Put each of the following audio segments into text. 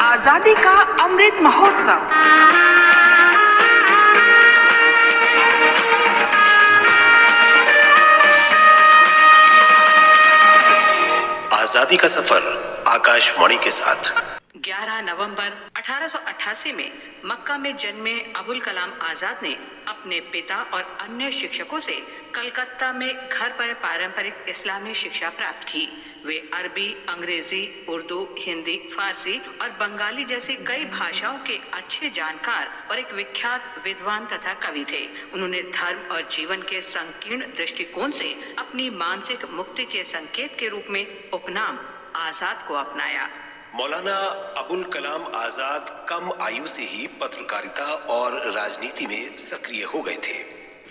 आजादी का अमृत महोत्सव। आजादी का सफर आकाशवाणी के साथ। 11 नवंबर 1888 में मक्का में जन्मे अबुल कलाम आजाद ने अपने पिता और अन्य शिक्षकों से कलकत्ता में घर पर पारंपरिक इस्लामी शिक्षा प्राप्त की। वे अरबी, अंग्रेजी, उर्दू, हिंदी, फारसी और बंगाली जैसी कई भाषाओं के अच्छे जानकार और एक विख्यात विद्वान तथा कवि थे। उन्होंने धर्म और जीवन के संकीर्ण दृष्टिकोण से अपनी मानसिक मुक्ति के संकेत के रूप में उपनाम आजाद को अपनाया। मौलाना अबुल कलाम आजाद कम आयु से ही पत्रकारिता और राजनीति में सक्रिय हो गए थे।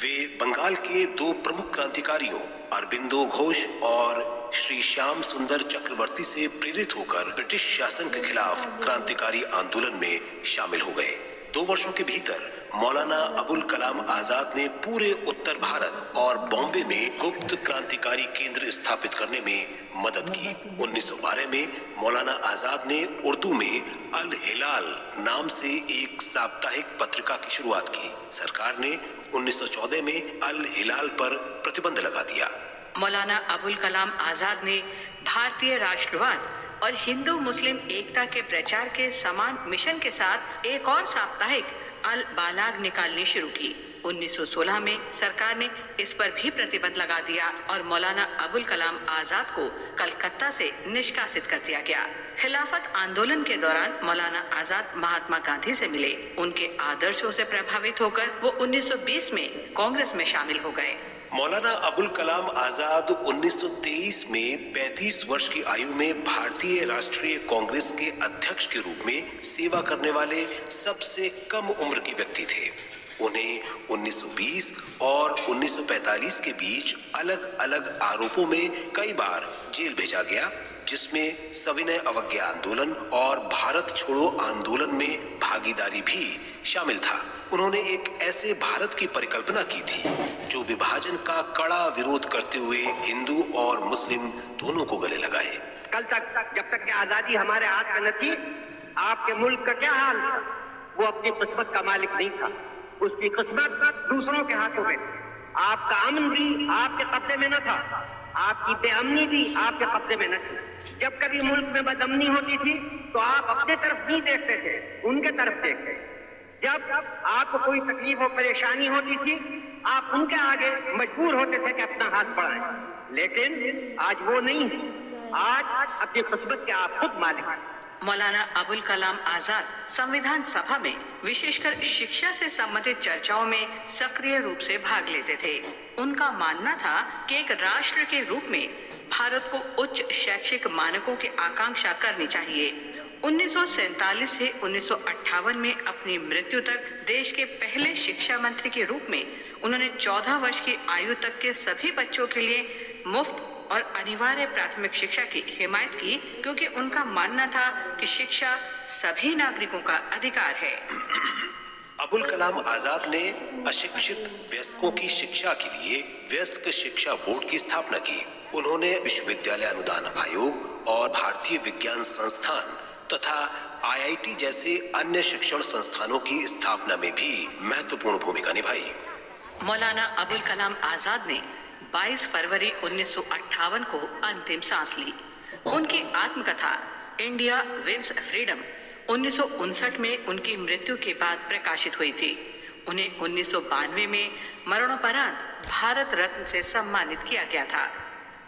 वे बंगाल के दो प्रमुख क्रांतिकारियों अरबिंदो घोष और श्री श्याम सुंदर चक्रवर्ती से प्रेरित होकर ब्रिटिश शासन के खिलाफ क्रांतिकारी आंदोलन में शामिल हो गए। 2 वर्षों के भीतर मौलाना अबुल कलाम आजाद ने पूरे उत्तर भारत और बॉम्बे में गुप्त क्रांतिकारी केंद्र स्थापित करने में मदद की। 1912 में मौलाना आजाद ने उर्दू में अल हिलाल नाम से एक साप्ताहिक पत्रिका की शुरुआत की। सरकार ने 1914 में अल हिलाल पर प्रतिबंध लगा दिया। मौलाना अबुल कलाम आजाद ने भारतीय राष्ट्रवाद और हिंदू मुस्लिम एकता के प्रचार के समान मिशन के साथ एक और साप्ताहिक अल बालाग निकालनी शुरू की। 1916 में सरकार ने इस पर भी प्रतिबंध लगा दिया और मौलाना अबुल कलाम आजाद को कलकत्ता से निष्कासित कर दिया गया। खिलाफत आंदोलन के दौरान मौलाना आजाद महात्मा गांधी से मिले। उनके आदर्शों से प्रभावित होकर वो 1920 में कांग्रेस में शामिल हो गए। मौलाना अबुल कलाम आजाद 1923 में 35 वर्ष की आयु में भारतीय राष्ट्रीय कांग्रेस के अध्यक्ष के रूप में सेवा करने वाले सबसे कम उम्र के व्यक्ति थे। उन्हें 1920 और 1945 के बीच अलग अलग आरोपों में कई बार जेल भेजा गया, जिसमें सविनय अवज्ञा आंदोलन और भारत छोड़ो आंदोलन में भागीदारी भी शामिल था। उन्होंने एक ऐसे भारत की परिकल्पना की थी जो विभाजन का कड़ा विरोध करते हुए हिंदू और मुस्लिम दोनों को गले लगाए। कल तक जब तक कि आजादी हमारे हाथ में न थी, आपके मुल्क का क्या हाल था? वो अपनी किस्मत का मालिक नहीं था, उसकी किस्मत दूसरों के हाथों में। आपका अमन भी आपके कब्जे में न था, आपकी बेअमनी भी आपके कब्जे में न थी। जब कभी मुल्क में बदअमनी होती थी तो आप अपने तरफ नहीं देखते थे, उनके तरफ देखते। जब आपको कोई तकलीफ और परेशानी होती थी, आप उनके आगे मजबूर होते थे कि अपना हाथ बढ़ाएं। लेकिन आज वो नहीं, आज अपनी किस्मत के आप खुद मालिक हैं। मौलाना अबुल कलाम आजाद संविधान सभा में विशेषकर शिक्षा से संबंधित चर्चाओं में सक्रिय रूप से भाग लेते थे। उनका मानना था कि एक राष्ट्र के रूप में भारत को उच्च शैक्षिक मानकों की आकांक्षा करनी चाहिए। 1947 से 1958 में अपनी मृत्यु तक देश के पहले शिक्षा मंत्री के रूप में उन्होंने 14 वर्ष की आयु तक के सभी बच्चों के लिए मुफ्त और अनिवार्य प्राथमिक शिक्षा की हिमायत की, क्योंकि उनका मानना था कि शिक्षा सभी नागरिकों का अधिकार है। अबुल कलाम आजाद ने अशिक्षित वयस्कों की शिक्षा के लिए वयस्क शिक्षा बोर्ड की स्थापना की। उन्होंने विश्वविद्यालय अनुदान आयोग और भारतीय विज्ञान संस्थान तथा IIT जैसे अन्य शिक्षण संस्थानों की स्थापना में भी महत्वपूर्ण भूमिका निभाई। मौलाना अबुल कलाम आजाद ने 22 फरवरी 1958 को अंतिम सांस ली। उनकी आत्मकथा इंडिया विंस फ्रीडम 1959 में उनकी मृत्यु के बाद प्रकाशित हुई थी। उन्हें 1992 में मरणोपरांत भारत रत्न से सम्मानित किया गया था।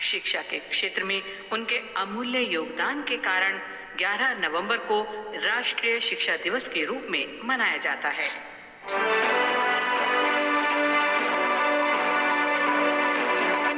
शिक्षा के क्षेत्र में उनके अमूल्य योगदान के कारण 11 नवंबर को राष्ट्रीय शिक्षा दिवस के रूप में मनाया जाता है।